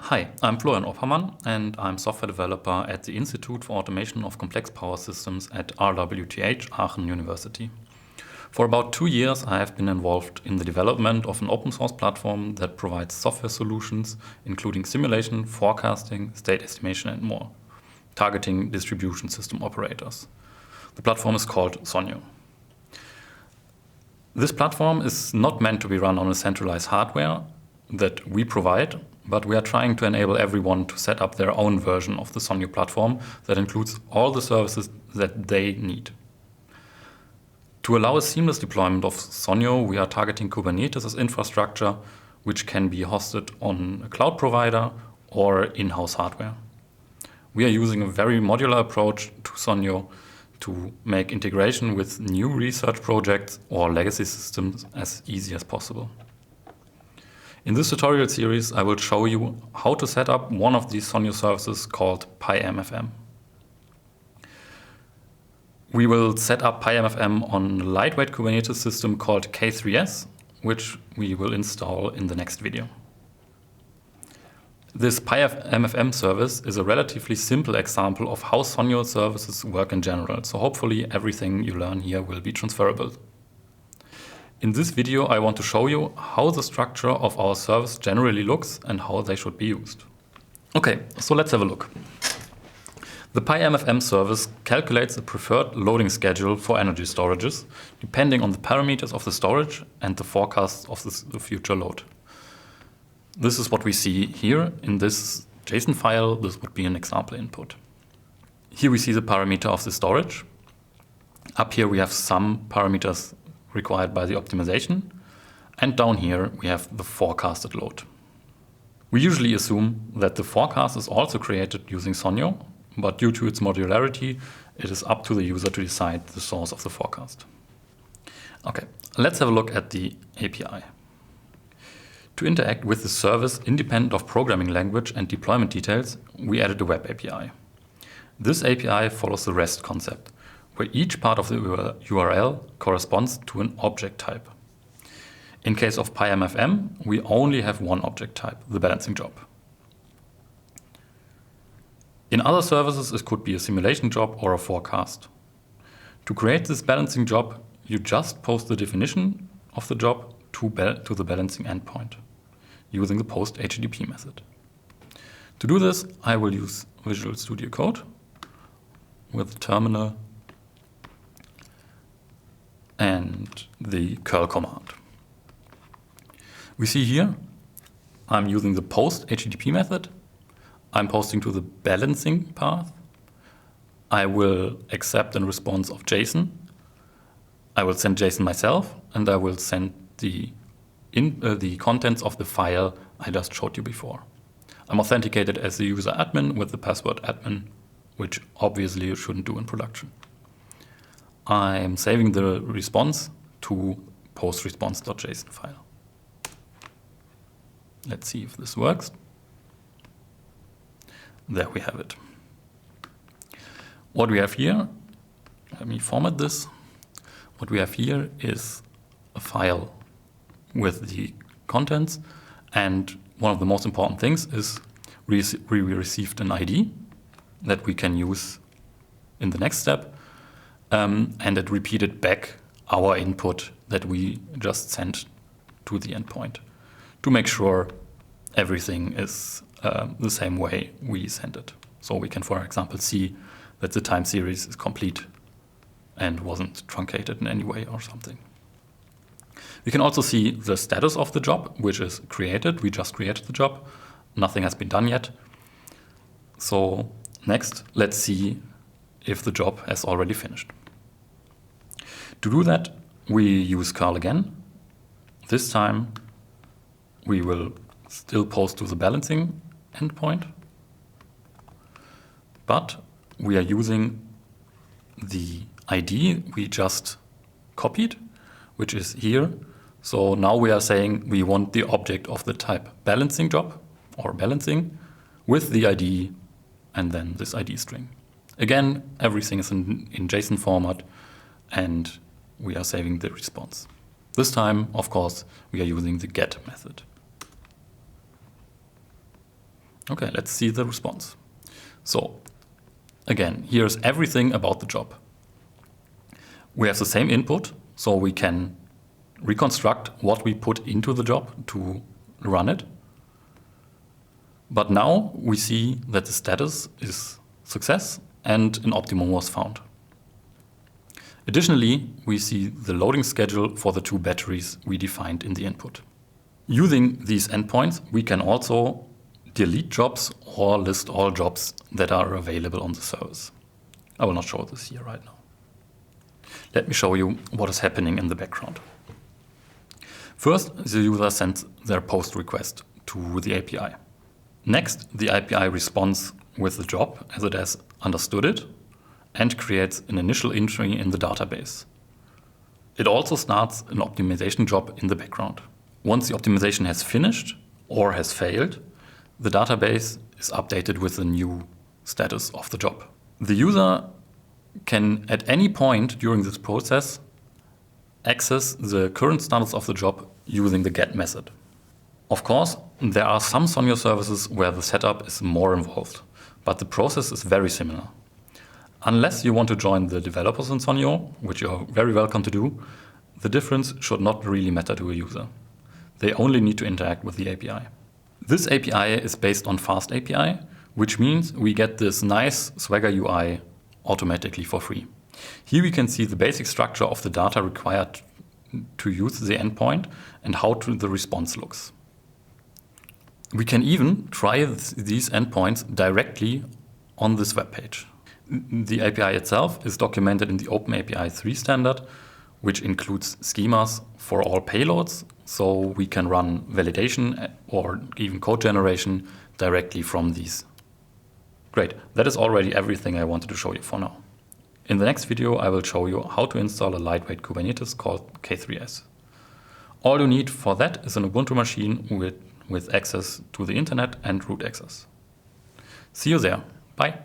Hi, I'm Florian Oppermann and I'm software developer at the Institute for Automation of Complex Power Systems at RWTH Aachen University. For about 2 years, I have been involved in the development of an open source platform that provides software solutions, including simulation, forecasting, state estimation, and more, targeting distribution system operators. The platform is called SOGNO. This platform is not meant to be run on a centralized hardware that we provide, but we are trying to enable everyone to set up their own version of the SOGNO platform that includes all the services that they need. To allow a seamless deployment of SOGNO, we are targeting Kubernetes as infrastructure, which can be hosted on a cloud provider or in-house hardware. We are using a very modular approach to SOGNO to make integration with new research projects or legacy systems as easy as possible. In this tutorial series, I will show you how to set up one of these SOGNO services called PyMFM. We will set up PyMFM on a lightweight Kubernetes system called K3s, which we will install in the next video. This PyMFM service is a relatively simple example of how SOGNO services work in general, so hopefully everything you learn here will be transferable. In this video, I want to show you how the structure of our service generally looks and how they should be used. Okay, so let's have a look. The PyMFM service calculates the preferred loading schedule for energy storages, depending on the parameters of the storage and the forecast of the future load. This is what we see here in this JSON file. This would be an example input. Here we see the parameter of the storage. Up here we have some parameters required by the optimization, and down here we have the forecasted load. We usually assume that the forecast is also created using SOGNO, but due to its modularity, it is up to the user to decide the source of the forecast. Okay, let's have a look at the API. To interact with the service independent of programming language and deployment details, we added a web API. This API follows the REST concept, where each part of the URL corresponds to an object type. In case of PyMFM, we only have one object type, the balancing job. In other services, it could be a simulation job or a forecast. To create this balancing job, you just post the definition of the job to the balancing endpoint using the post HTTP method. To do this, I will use Visual Studio Code with terminal and the curl command. We see here, I'm using the post HTTP method. I'm posting to the balancing path. I will accept a response of JSON. I will send JSON myself, and I will send the contents of the file I just showed you before. I'm authenticated as the user admin with the password admin, which obviously you shouldn't do in production. I'm saving the response to postresponse.json file. Let's see if this works. There we have it. What we have here, let me format this. What we have here is a file with the contents, and one of the most important things is we received an ID that we can use in the next step, and it repeated back our input that we just sent to the endpoint to make sure everything is the same way we sent it. So we can, for example, see that the time series is complete and wasn't truncated in any way or something. We can also see the status of the job, which is created. We just created the job. Nothing has been done yet. So next, let's see if the job has already finished. To do that, we use curl again. This time, we will still post to the balancing endpoint, but we are using the ID we just copied, which is here. So now we are saying we want the object of the type balancing job or balancing with the ID and then this ID string. Again, everything is in JSON format and we are saving the response. This time, of course, we are using the get method. Okay, let's see the response. So again, here's everything about the job. We have the same input, so we can reconstruct what we put into the job to run it. But now we see that the status is success and an optimum was found. Additionally, we see the loading schedule for the 2 batteries we defined in the input. Using these endpoints, we can also delete jobs or list all jobs that are available on the service. I will not show this here right now. Let me show you what is happening in the background. First, the user sends their post request to the API. Next, the API responds with the job as it has understood it and creates an initial entry in the database. It also starts an optimization job in the background. Once the optimization has finished or has failed, the database is updated with the new status of the job. The user can at any point during this process access the current status of the job using the get method. Of course, there are some SOGNO services where the setup is more involved, but the process is very similar. Unless you want to join the developers in SOGNO, which you are very welcome to do, the difference should not really matter to a user. They only need to interact with the API. This API is based on Fast API, which means we get this nice Swagger UI automatically for free. Here we can see the basic structure of the data required to use the endpoint and how the response looks. We can even try these endpoints directly on this web page. The API itself is documented in the OpenAPI 3 standard, which includes schemas for all payloads, so we can run validation or even code generation directly from these. Great, that is already everything I wanted to show you for now. In the next video, I will show you how to install a lightweight Kubernetes called K3s. All you need for that is an Ubuntu machine with access to the internet and root access. See you there. Bye.